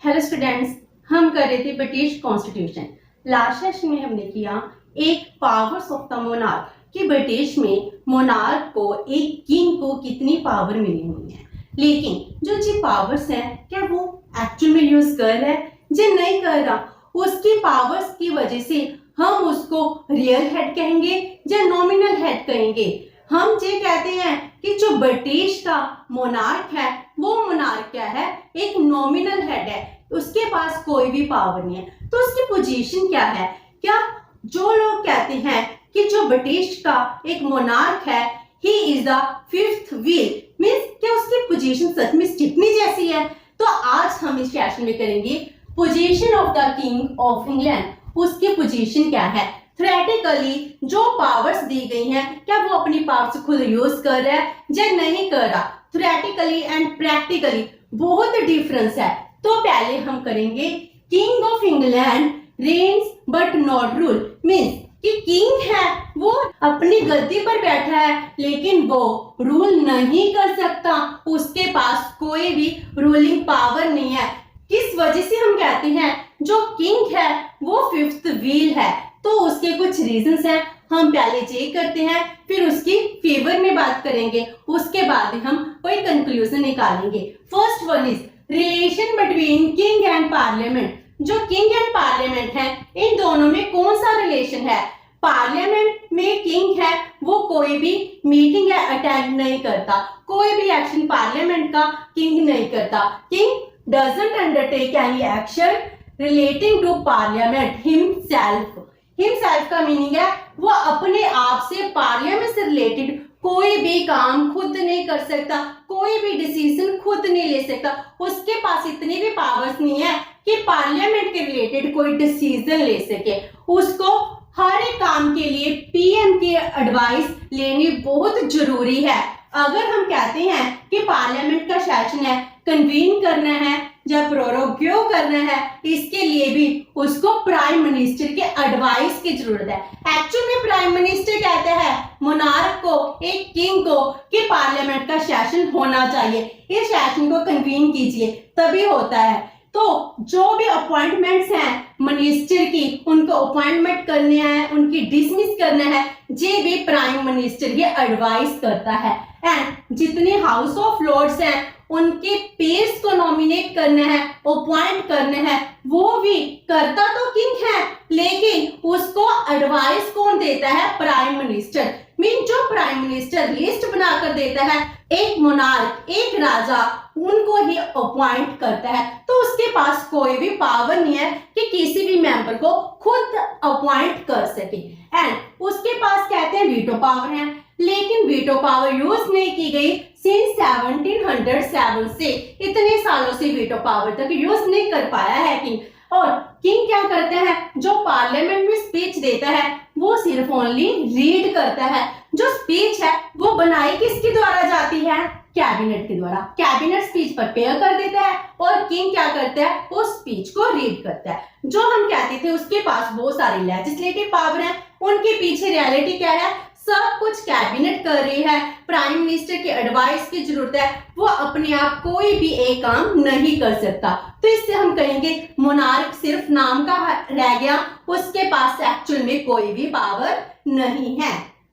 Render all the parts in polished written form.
Hello students, हम कर रहे थे ब्रिटिश कॉन्स्टिट्यूशन। लास्ट सेशन में हमने किया एक पावर्स ऑफ द मोनार्क कि ब्रिटिश में मोनार्क को एक किंग को कितनी पावर मिली हुई है, लेकिन जो जी पावर्स हैं क्या वो एक्चुअल में यूज कर रहा है जो नहीं कर रहा। उसकी पावर्स की वजह से हम उसको रियल हेड कहेंगे या नॉमिनल हेड कहेंगे। हम ये कहते हैं कि जो ब्रिटिश का मोनार्क है वो मोनार्क क्या है, एक नॉमिनल हेड है, उसके पास कोई भी पावर नहीं है। तो उसकी पोजीशन क्या है? क्या जो लोग कहते हैं कि जो ब्रिटिश का एक मोनार्क है he is the fifth wheel, means क्या उसकी पोजीशन सच में स्टिफनी जैसी है? तो आज हम इस सेशन में करेंगे position of the king of England. उसकी पोजीशन क्या है? थ्योरेटिकली जो पावर्स दी गई हैं क्या वो अपनी पावर्स खुद यूज कर रहा है या नहीं कर रहा? थ्योरेटिकली एंड प्रैक्टिकली बहुत डिफरेंस है। तो पहले हम करेंगे king of England reigns but not rule, means कि किंग है वो अपनी गद्दी पर बैठा है लेकिन वो रूल नहीं कर सकता, उसके पास कोई भी रूलिंग पावर नहीं है। किस वजह से हम कहते हैं जो किंग है वो फिफ्थ व्हील है? तो उसके कुछ रीजंस हैं। हम पहले ये करते हैं, फिर उसकी फेवर में बात करेंगे, उसके बाद हम कोई कंक्लूजन निकालेंगे। First one is relation between king and parliament. जो किंग एंड पार्लियामेंट है इन दोनों में कौन सा रिलेशन है? पार्लियामेंट में किंग है वो कोई भी मीटिंग या अटेंड नहीं करता, कोई भी एक्शन पार्लियामेंट का किंग नहीं करता। King doesn't undertake any action relating to parliament himself. Himself का मीनिंग है वो अपने आप से पार्लियामेंट से रिलेटेड कोई भी काम खुद नहीं कर सकता, कोई भी डिसीजन खुद नहीं ले सकता। उसके पास इतनी भी पावर्स नहीं है कि पार्लियामेंट के रिलेटेड कोई डिसीजन ले सके। उसको हर एक काम के लिए पीएम की एडवाइस लेनी बहुत जरूरी है। अगर हम कहते हैं कि पार्लियामेंट का सेशन है, कन्वीन करना है या प्रोरोग्यो करना है, इसके लिए भी उसको प्राइम मिनिस्टर के एडवाइस की जरूरत है। एक्चुअल में प्राइम मिनिस्टर कहता है मोनार्क को, एक किंग को, कि पार्लियामेंट का सेशन होना चाहिए, इस सेशन को कन्वीन कीजिए, तभी होता है। तो जो भी अपॉइंटमेंट्स हैं मिनिस्टर की, उनको अपॉइंटमेंट करने हैं, उनकी डिसमिस करना है, ये भी प्राइम मिनिस्टर ये एडवाइस करता है। एंड जितने हाउस ऑफ लॉर्ड्स हैं उनके पेयर्स को नॉमिनेट करना है, अपॉइंट करना है, वो भी करता तो किंग है लेकिन उसको एडवाइस कौन देता है? Prime minister. मीन जो प्राइम मिनिस्टर लिस्ट बनाकर देता है, एक मोनार्क, एक राजा, उनको ही अपॉइंट करता है। तो उसके पास कोई भी पावर नहीं है कि किसी भी मेंबर को खुद अपॉइंट कर सके। एंड उसके पास कहते हैं वीटो पावर है, लेकिन वीटो पावर यूज नहीं की गई सिंस 1707 से। इतने सालों से वीटो पावर तक यूज नहीं कर पाया है किंग। और किंग क्या करते हैं? जो पार्लियामेंट में स्पीच देता है वो सिर्फ ओनली रीड करता है। जो स्पीच है वो बनाई किसके द्वारा जाती है? कैबिनेट के द्वारा। कैबिनेट स्पीच प्रिपेयर कर देता है और किंग क्या करता है? उस स्पीच को रीड करता है। जो हम कहते थे उसके पास बहुत सारी लेजिस्लेटिव पावर है, उनके पीछे रियलिटी क्या है? सब कुछ कैबिनेट कर रही है, प्राइम मिनिस्टर की एडवाइस की जरूरत है, वो अपने आप कोई भी एक काम नहीं कर सकता। तो इससे हम कहेंगे मोनार्क सिर्फ नाम का रह गया, उसके पास एक्चुअल में कोई भी पावर नहीं है।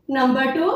Number 2,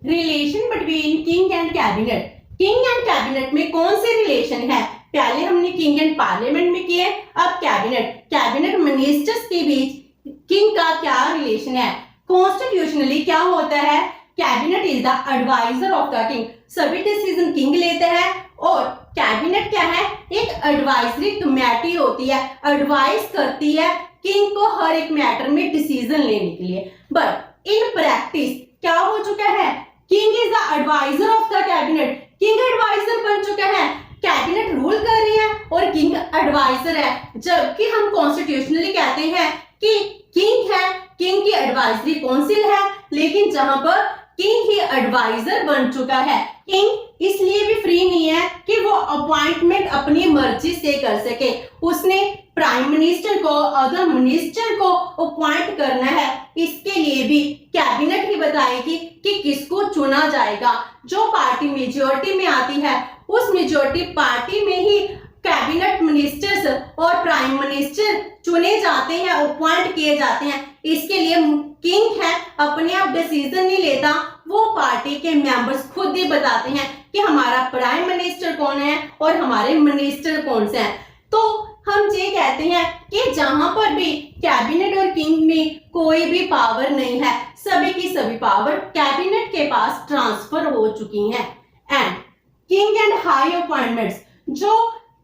relation between king and cabinet. King and cabinet में कौन से रिलेशन है? पहले हमने किंग एंड पार्लियामेंट में किए, अब कैबिनेट मिनिस्टर्स के बीच किंग का क्या रिलेशन है? कॉन्स्टिट्यूशनली क्या होता है? Cabinet is the adviser of the king. सभी डिसीजन किंग लेते हैं और कैबिनेट क्या है? एक एडवाइजरी कमेटी होती है, एडवाइस करती है किंग को हर एक मैटर में डिसीजन लेने के लिए। बट इन प्रैक्टिस क्या हो चुका है? King is the adviser of the cabinet. King adviser बन चुका है, कैबिनेट रूल कर रही है और किंग एडवाइजर है। जबकि हम कॉन्स्टिट्यूशनली कहते हैं कि किंग है, किंग की एडवाइजरी काउंसिल है, लेकिन जहां पर किंग ही एडवाइजर बन चुका है। किंग इसलिए भी फ्री नहीं है कि वो अपॉइंटमेंट अपनी मर्जी से कर सके। उसने प्राइम मिनिस्टर को, अदर मिनिस्टर को अपॉइंट करना है, इसके लिए भी कैबिनेट ही बताएगी कि किसको चुना जाएगा। जो पार्टी मेजोरिटी में आती है उस मेजोरिटी पार्टी में ही कैबिनेट मिनिस्टर्स और प्राइम मिनिस्टर चुने जाते हैं, अपॉइंट किए जाते हैं। इसके लिए किंग है अपने आप डिसीजन नहीं लेता, वो पार्टी के मेंबर्स खुद ही बताते हैं कि हमारा प्राइम मिनिस्टर कौन है और हमारे मिनिस्टर कौन से हैं। तो हम ये कहते हैं कि जहां पर भी कैबिनेट और किंग में कोई भी पावर नहीं है, सभी की सभी पावर कैबिनेट के पास ट्रांसफर हो चुकी हैं। And king and high appointments, जो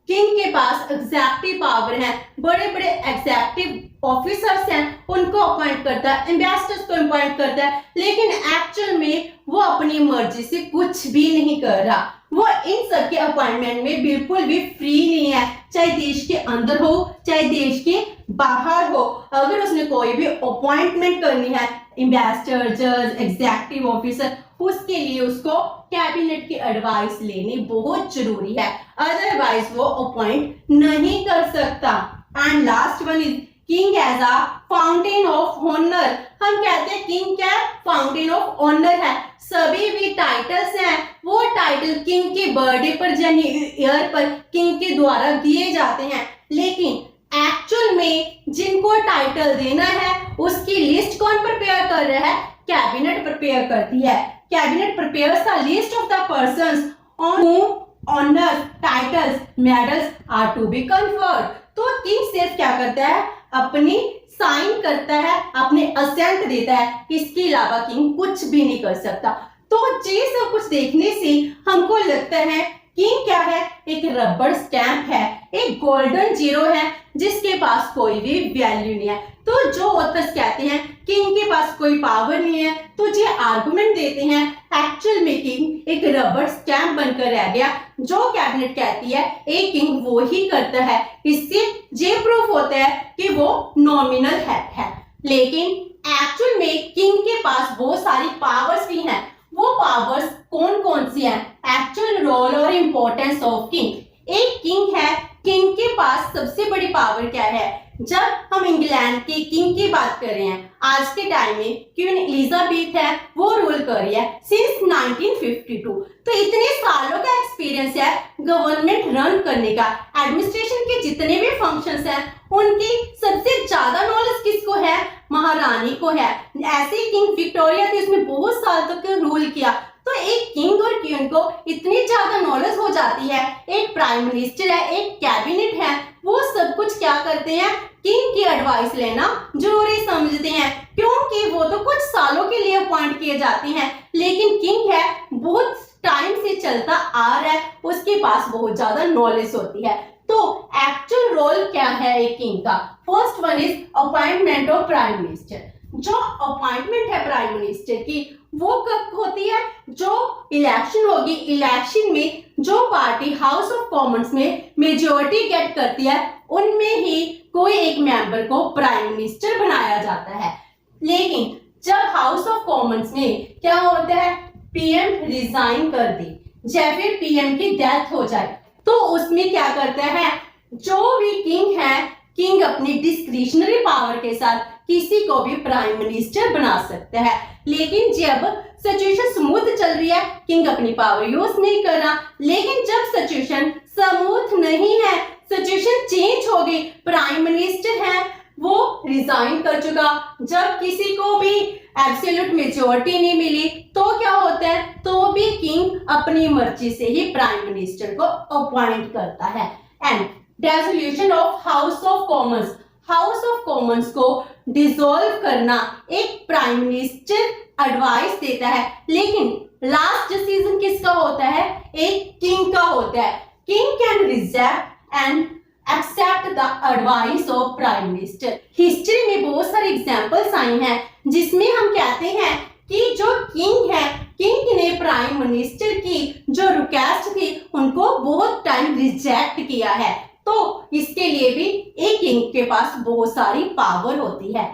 किंग के पास एग्जेक्टिव पावर है, बड़े बड़े एग्जेक्टिव ऑफिसर्स हैं, उनको अपॉइंट करता है, एम्बेसडर्स को अपॉइंट करता है, लेकिन एक्चुअल में वो अपनी मर्जी से कुछ भी नहीं कर रहा। वो इन सब के अपॉइंटमेंट में बिल्कुल भी फ्री नहीं है, चाहे देश के अंदर हो चाहे देश के बाहर हो। अगर उसने कोई भी अपॉइंटमेंट करनी है, एम्बेसडर, जज, एग्जेक्टिव ऑफिसर, उसके लिए उसको कैबिनेट की एडवाइस लेनी बहुत जरूरी है, अदरवाइज वो अपॉइंट नहीं कर सकता। And last one is king as a fountain of honour. हम कहते हैं किंग क्या है? फाउंटेन ऑफ ऑनर है। सभी भी टाइटल्स हैं, वो टाइटल किंग के बर्थडे पर यानी ईयर पर किंग के द्वारा दिए जाते हैं, लेकिन एक्चुअल में जिनको टाइटल देना है उसकी लिस्ट कौन प्रिपेयर कर रहा है? कैबिनेट प्रिपेयर करती है। Cabinet prepares the list of the persons on whom honors, titles, medals are to be conferred। तो किंग सिर्फ क्या करता है? अपनी साइन करता है, अपने असेंट देता है, इसके अलावा किंग कुछ भी नहीं कर सकता। तो ये सब कुछ देखने से हमको लगता है किंग क्या है? एक रबड़ स्टैंप है, एक गोल्डन जीरो है जिसके पास कोई भी वैल्यू नहीं है। तो जो ऑथर्स कहते हैं किंग के पास कोई पावर नहीं है, तो ये आर्गुमेंट देते हैं एक्चुअल में किंग एक रबड़ स्टैंप बनकर रह गया। जो कैबिनेट कहती है एक किंग वो ही करता है, इससे ये प्रूफ होता है कि वो नॉमिनल हेड है, लेकिन एक्चुअल में किंग के पास बहुत सारी पावर्स भी हैं। वो पावर्स कौन कौन सी हैं? एक्चुअल रोल और इंपॉर्टेंस ऑफ किंग। एक किंग है, किंग के पास सबसे बड़ी पावर क्या है? जब हम इंग्लैंड के किंग की बात कर रहे हैं, आज के टाइम में क्वीन एलिजाबेथ है, वो रूल कर रही है सिंस 1952। तो इतने सालों का एक्सपीरियंस है गवर्नमेंट रन करने का। एडमिनिस्ट्रेशन के जितने भी फंक्शंस हैं उनकी सबसे ज्यादा नॉलेज किसको है? महारानी को है। ऐसे ही किंग विक्टोरिया थी, उसने बहुत साल तक रूल किया। तो एक किंग और क्वीन को इतनी ज्यादा नॉलेज हो जाती है, एक प्राइम मिनिस्टर है, एक कैबिनेट है, वो सब कुछ क्या करते हैं? किंग की एडवाइस लेना जरूरी समझते हैं, क्योंकि वो तो कुछ सालों के लिए अपॉइंट किए जाते हैं, लेकिन किंग है बहुत टाइम से चलता आ रहा है, उसके पास बहुत ज्यादा नॉलेज होती है। तो एक्चुअल रोल क्या है एक किंग का? First one is appointment of prime minister. जो अपॉइंटमेंट है प्राइम मिनिस्टर की वो कब होती है? जो इलेक्शन होगी, इलेक्शन में जो पार्टी हाउस ऑफ कॉमन्स में मेजॉरिटी गेट करती है उनमें ही कोई एक मेंबर को प्राइम मिनिस्टर बनाया जाता है। लेकिन जब हाउस ऑफ कॉमन्स में क्या होता है? पीएम रिजाइन कर दे या फिर पीएम की डेथ हो जाए, तो उसमें क्या करता है? जो भी किंग है, किंग अपनी डिस्क्रिशनरी पावर के साथ किसी को भी प्राइम मिनिस्टर बना सकता है। लेकिन जब सिचुएशन स्मूथ चल रही है, किंग अपनी पावर यूज नहीं कर रहा, लेकिन जब सिचुएशन स्मूथ नहीं है, सिचुएशन चेंज हो गई, प्राइम मिनिस्टर है वो रिजाइन कर चुका, जब किसी को भी एब्सोल्यूट मेजॉरिटी नहीं मिली, तो क्या होता है? तो भी किंग अपनी मर्जी से ही प्राइम मिनिस्टर को अपॉइंट करता है। And dissolution of House of Commons, House of Commons को डिसॉल्व करना एक प्राइम मिनिस्टर एडवाइस देता है, लेकिन लास्ट डिसीजन किसका होता है? एक किंग का होता है। King can reject and accept the advice of prime minister. History में बहुत सारे एग्जांपल्स आई हैं जिसमें हम कहते हैं कि जो किंग है, किंग ने प्राइम मिनिस्टर की जो रिक्वेस्ट थी उनको बहुत टाइम रिजेक्ट किया है। तो इसके लिए भी एक किंग के पास बहुत सारी पावर होती है।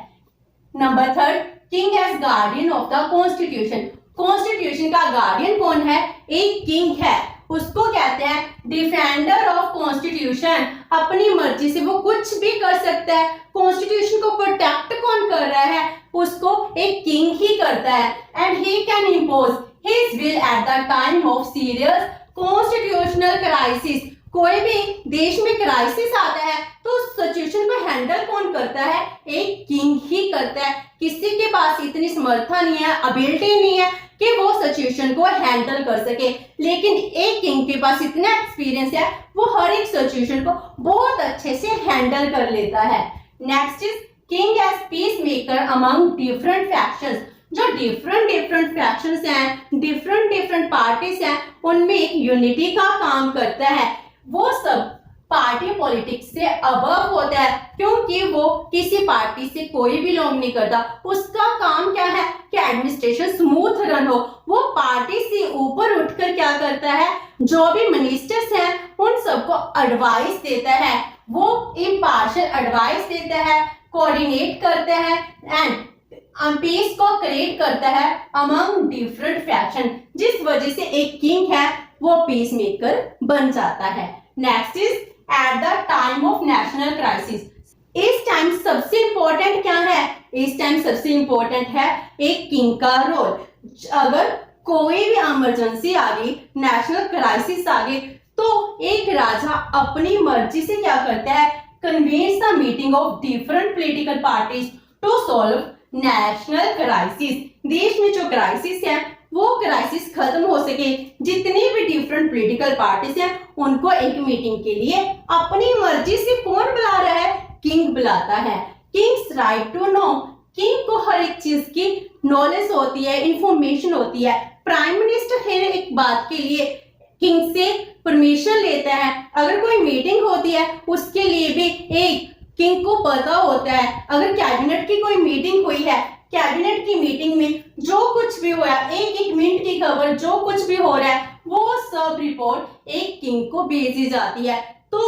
Number third, king as guardian of the constitution. Constitution का गार्डियन कौन है? एक किंग है, उसको कहते हैं डिफेंडर ऑफ कॉन्स्टिट्यूशन। अपनी मर्जी से वो कुछ भी कर सकता है। कॉन्स्टिट्यूशन को प्रोटेक्ट कौन कर रहा है? उसको एक किंग ही करता है। And he can impose his will at the time of serious constitutional crisis. कोई भी देश में क्राइसिस आता है तो उस सिचुएशन को हैंडल कौन करता है? एक किंग ही करता है। किसी के पास इतनी समर्था नहीं है, एबिलिटी नहीं है कि वो सिचुएशन को हैंडल कर सके, लेकिन एक किंग के पास इतना एक्सपीरियंस है, वो हर एक सिचुएशन को बहुत अच्छे से हैंडल कर लेता है। Next is king as peacemaker among different factions. जो डिफरेंट फैक्शंस हैं, डिफरेंट पार्टीज हैं, उनमें एक यूनिटी का काम करता है। वो सब पार्टी पॉलिटिक्स से अबव होता है, क्योंकि वो किसी पार्टी से कोई बिलोंग नहीं करता। उसका काम क्या है कि एडमिनिस्ट्रेशन स्मूथ रन हो। वो पार्टी से ऊपर उठकर क्या करता है, जो भी मिनिस्टर्स हैं उन सबको एडवाइस देता है। वो इम्पार्शियल एडवाइस देता है, कोऑर्डिनेट करता है एंड पीस को क्रिएट करता है अमंग डिफरेंट फैक्शन, जिस वजह से एक किंग है वो पीस मेकर बन जाता है। Next is at the time of national crisis. इस टाइम सबसे इंपॉर्टेंट क्या है? इस टाइम सबसे इंपॉर्टेंट है एक किंग का रोल। अगर कोई भी इमरजेंसी आ गई, नेशनल क्राइसिस आ गई, तो एक राजा अपनी मर्जी से क्या करता है, convenes the meeting of different political parties to solve national crisis. देश में जो क्राइसिस है वो क्राइसिस खत्म हो सके, जितनी भी डिफरेंट पॉलिटिकल पार्टीज हैं उनको एक मीटिंग के लिए अपनी मर्जी से कौन बुला रहा है? किंग बुलाता है। King's right to know. King को हर एक चीज की नॉलेज होती है, इंफॉर्मेशन होती है। प्राइम मिनिस्टर हर एक बात के लिए किंग से परमिशन लेता है। अगर कोई मीटिंग होती है उसके लिए भी एक किंग को पता होता है। अगर कैबिनेट की कोई मीटिंग हुई है, कैबिनेट की मीटिंग में जो कुछ भी हुआ है, एक मिनट की खबर, जो कुछ भी हो रहा है, वो सब रिपोर्ट एक किंग को भेजी जाती है। तो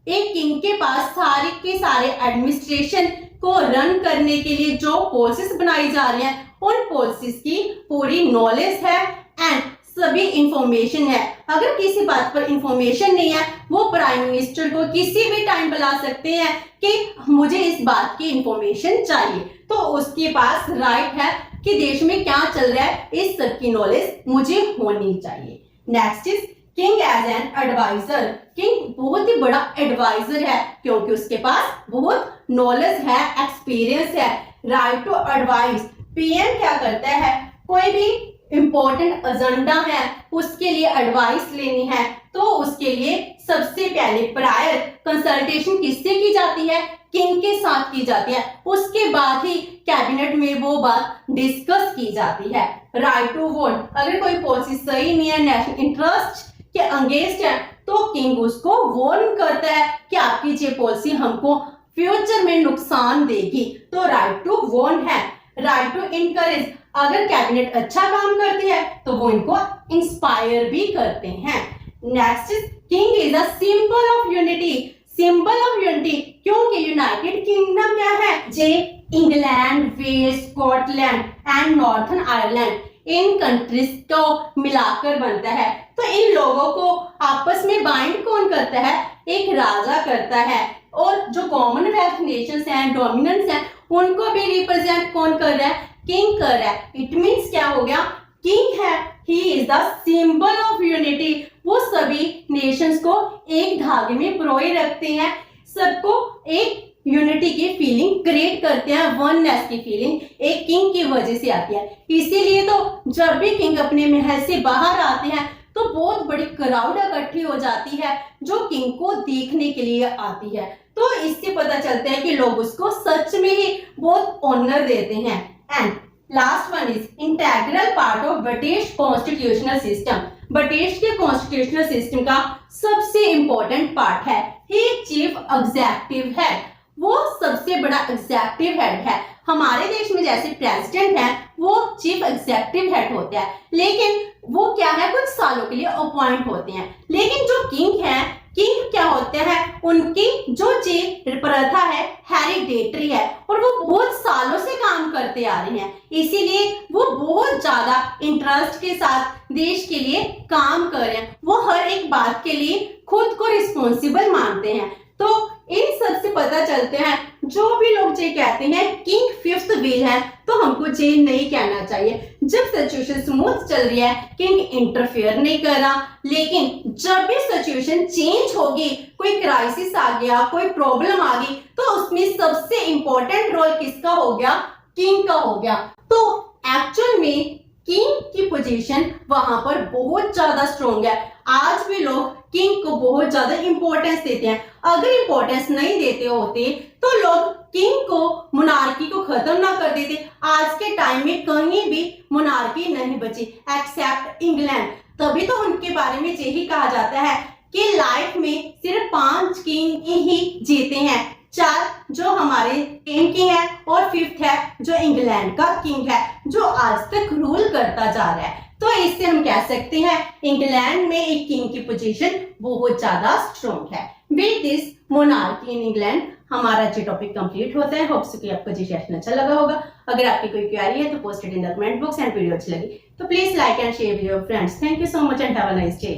एक किंग के पास सारे के सारे एडमिनिस्ट्रेशन को रन करने के लिए जो पॉलिसीज बनाई जा रही हैं, उन पॉलिसीज की पूरी नॉलेज है एंड सभी इंफॉर्मेशन है। अगर किसी बात पर इंफॉर्मेशन नहीं है, वो प्राइम मिनिस्टर को किसी भी टाइम बुला सकते हैं कि मुझे इस बात की इंफॉर्मेशन चाहिए, तो उसके पास राइट है कि देश में क्या चल रहा है, इस सब की नॉलेज मुझे होनी चाहिए। Next is king as an adviser. King बहुत ही बड़ा एडवाइजर है, क्योंकि उसके पास बहुत नॉलेज है, एक्सपीरियंस है। Right to advice. पीएम क्या करता है, कोई भी इंपॉर्टेंट एजेंडा है उसके लिए एडवाइस लेनी है, तो उसके लिए सबसे पहले प्रायर कंसल्टेशन किससे की जाती है? किंग के साथ की जाती है। उसके बाद ही कैबिनेट में वो बात डिस्कस की जाती है। Right to vote. अगर कोई पॉलिसी सही नहीं है, नेशनल इंटरेस्ट के अगेंस्ट है, तो किंग उसको वार्न करता है कि आपकी ये पॉलिसी हमको फ्यूचर में नुकसान देगी, तो राइट टू वार्न है। Right to encourage. अगर कैबिनेट अच्छा काम करती है तो वो इनको इंस्पायर भी करते हैं। Next is king is a symbol of unity. Symbol of unity, क्योंकि यूनाइटेड किंगडम क्या है, जे England, Wales, Scotland and Northern Ireland, इन कंट्रीज को मिलाकर बनता है। तो इन लोगों को आपस में बाइंड कौन करता है? एक राजा करता है। और जो कॉमनवेल्थ नेशंस हैं, डोमिनेंस हैं, उनको भी रिप्रेजेंट कौन कर रहा है? किंग कर रहा है। इट मीन्स क्या हो गया, किंग है, he is the symbol of unity. वो सभी नेशंस को एक धागे में पिरोए रखते हैं, सबको एक यूनिटी की फीलिंग क्रिएट करते हैं। वननेस की फीलिंग एक किंग की वजह से आती है। इसीलिए तो जब भी किंग अपने महल से बाहर आते हैं तो बहुत बड़ी क्राउड इकट्ठी हो जाती है जो किंग को देखने के लिए आती है। तो इससे पता चलता है कि लोग उसको सच में ही बहुत ऑनर देते हैं। And last one is integral part of British constitutional system. British के कॉन्स्टिट्यूशनल सिस्टम का सबसे इंपॉर्टेंट पार्ट है, ही चीफ एग्जीक्यूटिव हेड। वो सबसे बड़ा एग्जीक्यूटिव हेड है। हमारे देश में जैसे प्रेसिडेंट है वो चीफ एग्जीक्यूटिव हेड होते हैं, लेकिन वो क्या है, कुछ सालों के लिए अपॉइंट होते हैं। लेकिन जो किंग है, किंग क्या होते हैं, उनकी जो प्रथा है हेरिडेटरी है और वो बहुत सालों से काम करते आ रहे हैं, इसीलिए वो बहुत ज्यादा इंटरेस्ट के साथ देश के लिए काम कर रहे हैं। वो हर एक बात के लिए खुद को रिस्पॉन्सिबल मानते हैं। तो इन सब से पता चलते हैं, जो भी लोग ये कहते हैं किंग फिफ्थ व्हील है, तो हमको ये नहीं कहना चाहिए। जब सिचुएशन स्मूथ चल रही है किंग इंटरफेयर नहीं कर रहा, लेकिन जब भी सिचुएशन चेंज होगी, कोई क्राइसिस आ गया, कोई प्रॉब्लम आ गई, तो उसमें सबसे इंपॉर्टेंट रोल किसका हो गया? किंग का हो गया। तो एक्चुअल में किंग की पोजीशन वहां पर बहुत ज्यादा स्ट्रॉन्ग है। आज भी लोग किंग को बहुत ज्यादा इंपॉर्टेंस देते हैं। अगर इंपॉर्टेंस नहीं देते होते तो लोग किंग को, मोनार्की को खत्म ना कर देते, आज के टाइम में कहीं भी मोनार्की नहीं बची एक्सेप्ट इंग्लैंड। तभी तो उनके बारे में यही कहा जाता है कि लाइफ में सिर्फ 5 किंग ही जीते हैं, 4 जो हमारे स्पेन के हैं और 5th है जो इंग्लैंड का किंग है, जो आज तक रूल करता जा रहा है। तो इससे हम कह सकते हैं इंग्लैंड में एक किंग की पोजीशन बहुत ज्यादा स्ट्रॉन्ग है। With this monarchy in England हमारा ये टॉपिक कंप्लीट होता है। होप सो कि आपको ये सेशन अच्छा लगा होगा। अगर आपकी कोई क्वेरी है तो post it in the comment box and video अच्छी लगी तो please like and share with your friends. Thank you so much and have a nice day.